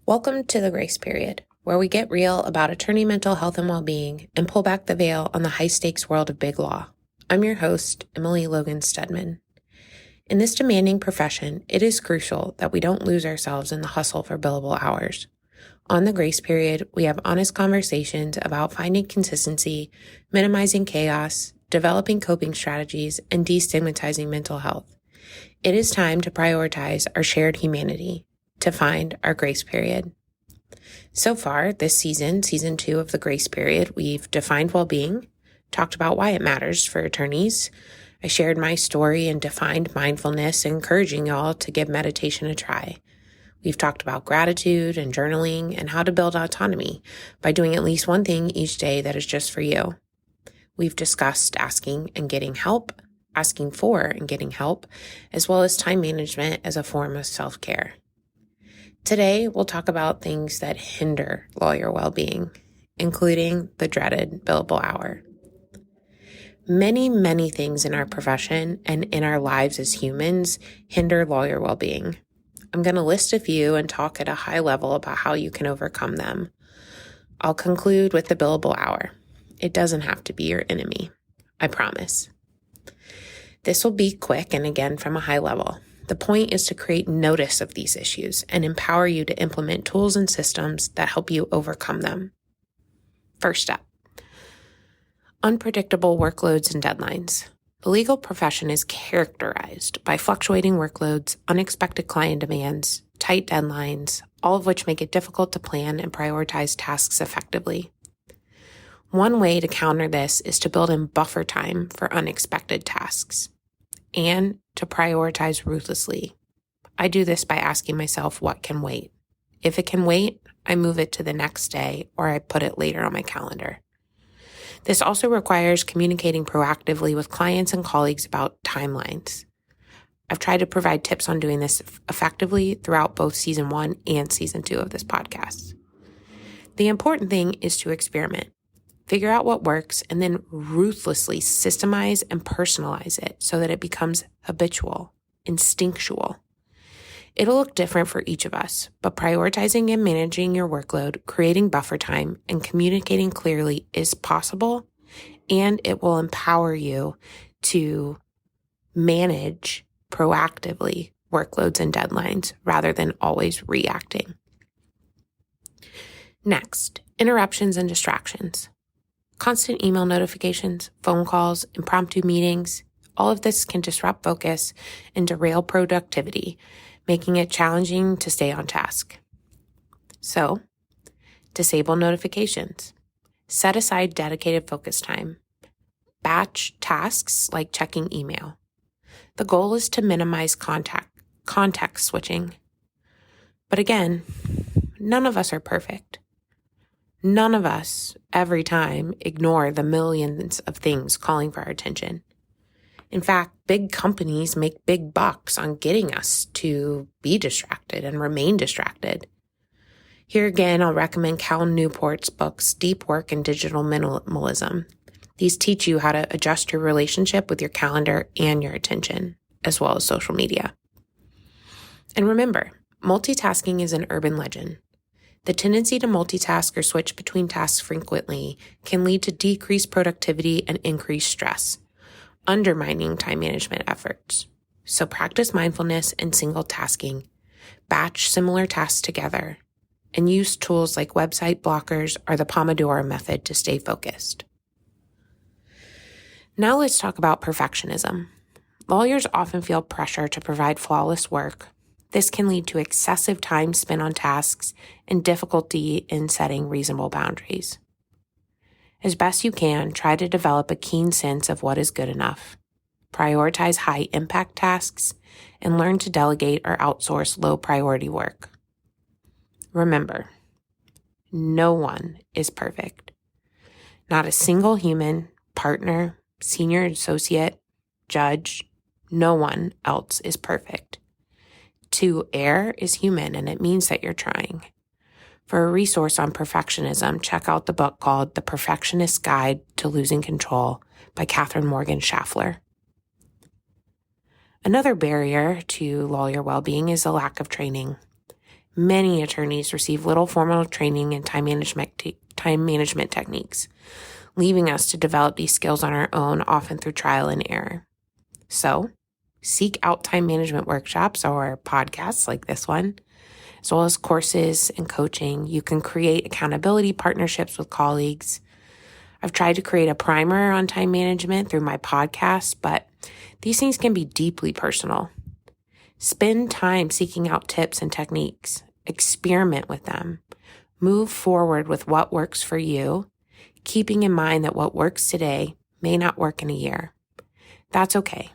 Welcome to the Grace Period, where we get real about attorney mental health and well-being and pull back the veil on the high-stakes world of big law. I'm your host, Emily Logan Stedman. In this demanding profession, it is crucial that we don't lose ourselves in the hustle for billable hours. On the Grace Period, we have honest conversations about finding consistency, minimizing chaos, developing coping strategies, and destigmatizing mental health. It is time to prioritize our shared humanity, to find our grace period. So far this season 2 of the Grace Period, we've defined well-being, talked about why it matters for attorneys. I shared my story and defined mindfulness, encouraging y'all to give meditation a try. We've talked about gratitude and journaling and how to build autonomy by doing at least one thing each day that is just for you. We've discussed asking and getting help, asking for and getting help, as well as time management as a form of self-care. Today, we'll talk about things that hinder lawyer well-being, including the dreaded billable hour. Many things in our profession and in our lives as humans hinder lawyer well-being. I'm going to list a few and talk at a high level about how you can overcome them. I'll conclude with the billable hour. It doesn't have to be your enemy, I promise. This will be quick and again from a high level. The point is to create notice of these issues and empower you to implement tools and systems that help you overcome them. First step, unpredictable workloads and deadlines. The legal profession is characterized by fluctuating workloads, unexpected client demands, tight deadlines, all of which make it difficult to plan and prioritize tasks effectively. One way to counter this is to build in buffer time for unexpected tasks and to prioritize ruthlessly. I do this by asking myself what can wait. If it can wait, I move it to the next day or I put it later on my calendar. This also requires communicating proactively with clients and colleagues about timelines. I've tried to provide tips on doing this effectively throughout both season 1 and season 2 of this podcast. The important thing is to experiment. Figure out what works and then ruthlessly systemize and personalize it so that it becomes habitual, instinctual. It'll look different for each of us, but prioritizing and managing your workload, creating buffer time, and communicating clearly is possible, and it will empower you to manage proactively workloads and deadlines rather than always reacting. Next, interruptions and distractions. Constant email notifications, phone calls, impromptu meetings, all of this can disrupt focus and derail productivity, making it challenging to stay on task. So, disable notifications. Set aside dedicated focus time. Batch tasks like checking email. The goal is to minimize context switching. But again, none of us are perfect. None of us, every time, ignore the millions of things calling for our attention. In fact, big companies make big bucks on getting us to be distracted and remain distracted. Here again, I'll recommend Cal Newport's books, Deep Work and Digital Minimalism. These teach you how to adjust your relationship with your calendar and your attention, as well as social media. And remember, multitasking is an urban legend. The tendency to multitask or switch between tasks frequently can lead to decreased productivity and increased stress, undermining time management efforts. So practice mindfulness and single tasking, batch similar tasks together, and use tools like website blockers or the Pomodoro method to stay focused. Now let's talk about perfectionism. Lawyers often feel pressure to provide flawless work. This can lead to excessive time spent on tasks and difficulty in setting reasonable boundaries. As best you can, try to develop a keen sense of what is good enough. Prioritize high-impact tasks and learn to delegate or outsource low-priority work. Remember, no one is perfect. Not a single human, partner, senior associate, judge, no one else is perfect. To err is human, and it means that you're trying. For a resource on perfectionism, check out the book called The Perfectionist's Guide to Losing Control by Catherine Morgan Schaffler. Another barrier to lawyer well-being is a lack of training. Many attorneys receive little formal training in time management techniques, leaving us to develop these skills on our own, often through trial and error. So, seek out time management workshops or podcasts like this one, as well as courses and coaching. You can create accountability partnerships with colleagues. I've tried to create a primer on time management through my podcast, but these things can be deeply personal. Spend time seeking out tips and techniques. Experiment with them. Move forward with what works for you, keeping in mind that what works today may not work in a year. That's okay.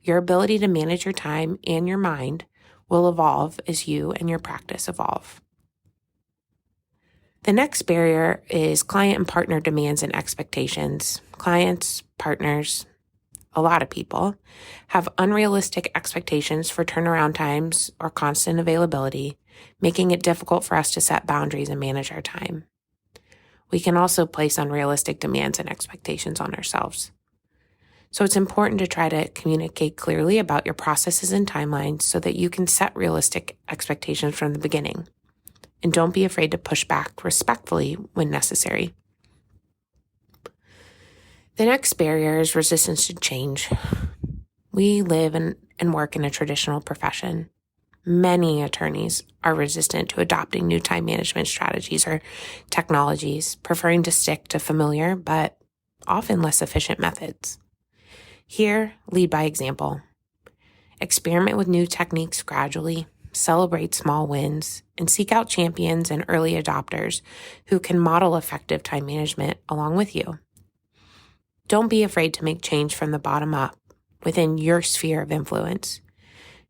Your ability to manage your time and your mind will evolve as you and your practice evolve. The next barrier is client and partner demands and expectations. Clients, partners, a lot of people have unrealistic expectations for turnaround times or constant availability, making it difficult for us to set boundaries and manage our time. We can also place unrealistic demands and expectations on ourselves. So it's important to try to communicate clearly about your processes and timelines so that you can set realistic expectations from the beginning. And don't be afraid to push back respectfully when necessary. The next barrier is resistance to change. We live and work in a traditional profession. Many attorneys are resistant to adopting new time management strategies or technologies, preferring to stick to familiar but often less efficient methods. Here, lead by example. Experiment with new techniques gradually, celebrate small wins, and seek out champions and early adopters who can model effective time management along with you. Don't be afraid to make change from the bottom up within your sphere of influence.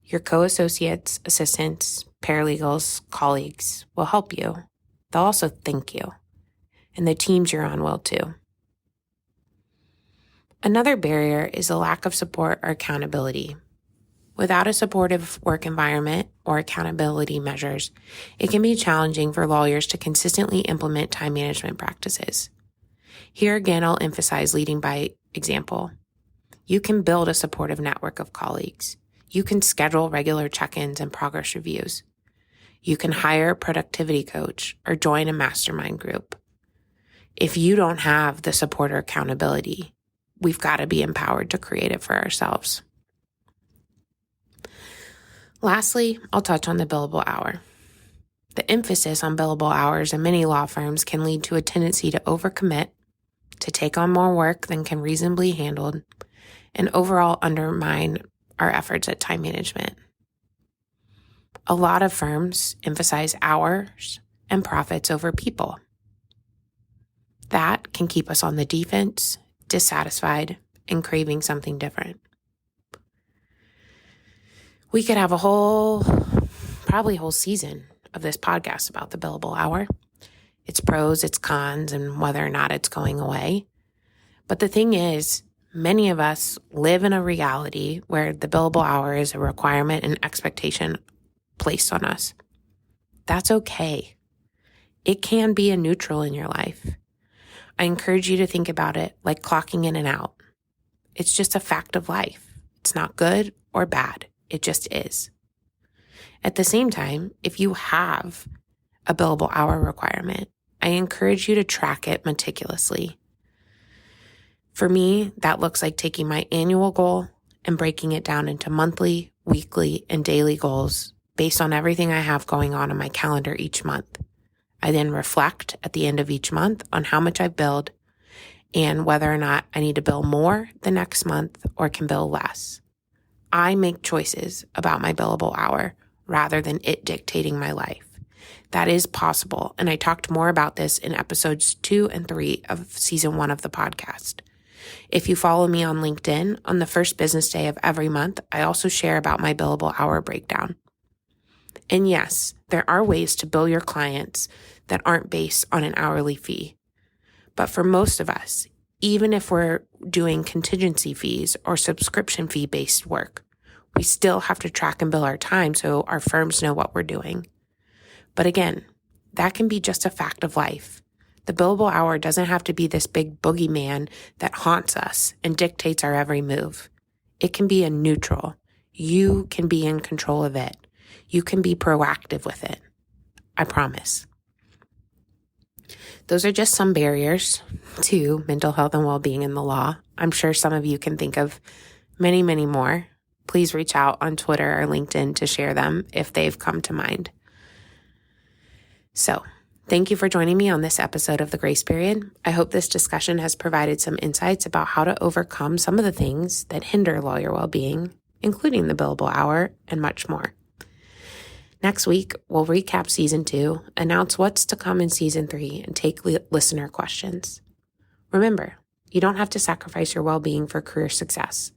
Your co-associates, assistants, paralegals, colleagues will help you. They'll also thank you. And the teams you're on will too. Another barrier is a lack of support or accountability. Without a supportive work environment or accountability measures, it can be challenging for lawyers to consistently implement time management practices. Here again, I'll emphasize leading by example. You can build a supportive network of colleagues. You can schedule regular check-ins and progress reviews. You can hire a productivity coach or join a mastermind group. If you don't have the support or accountability, we've got to be empowered to create it for ourselves. Lastly, I'll touch on the billable hour. The emphasis on billable hours in many law firms can lead to a tendency to overcommit, to take on more work than can reasonably be handled, and overall undermine our efforts at time management. A lot of firms emphasize hours and profits over people. That can keep us on the defense, dissatisfied, and craving something different. We could have probably a whole season of this podcast about the billable hour, its pros, its cons, and whether or not it's going away. But the thing is, many of us live in a reality where the billable hour is a requirement and expectation placed on us. That's okay. It can be a neutral in your life. I encourage you to think about it like clocking in and out. It's just a fact of life. It's not good or bad. It just is. At the same time, if you have a billable hour requirement, I encourage you to track it meticulously. For me, that looks like taking my annual goal and breaking it down into monthly, weekly, and daily goals based on everything I have going on my calendar each month. I then reflect at the end of each month on how much I've billed and whether or not I need to bill more the next month or can bill less. I make choices about my billable hour rather than it dictating my life. That is possible, and I talked more about this in episodes 2 and 3 of season 1 of the podcast. If you follow me on LinkedIn, on the first business day of every month, I also share about my billable hour breakdown. And yes, there are ways to bill your clients that aren't based on an hourly fee. But for most of us, even if we're doing contingency fees or subscription fee-based work, we still have to track and bill our time so our firms know what we're doing. But again, that can be just a fact of life. The billable hour doesn't have to be this big boogeyman that haunts us and dictates our every move. It can be a neutral. You can be in control of it. You can be proactive with it. I promise. Those are just some barriers to mental health and well-being in the law. I'm sure some of you can think of many, many more. Please reach out on Twitter or LinkedIn to share them if they've come to mind. So, thank you for joining me on this episode of The Grace Period. I hope this discussion has provided some insights about how to overcome some of the things that hinder lawyer well-being, including the billable hour and much more. Next week, we'll recap Season 2, announce what's to come in Season 3, and take listener questions. Remember, you don't have to sacrifice your well-being for career success.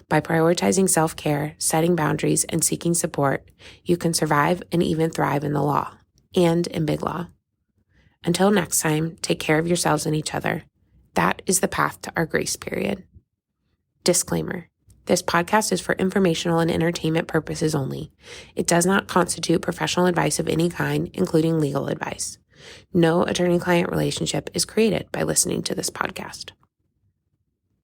By prioritizing self-care, setting boundaries, and seeking support, you can survive and even thrive in the law and in big law. Until next time, take care of yourselves and each other. That is the path to our grace period. Disclaimer. This podcast is for informational and entertainment purposes only. It does not constitute professional advice of any kind, including legal advice. No attorney-client relationship is created by listening to this podcast.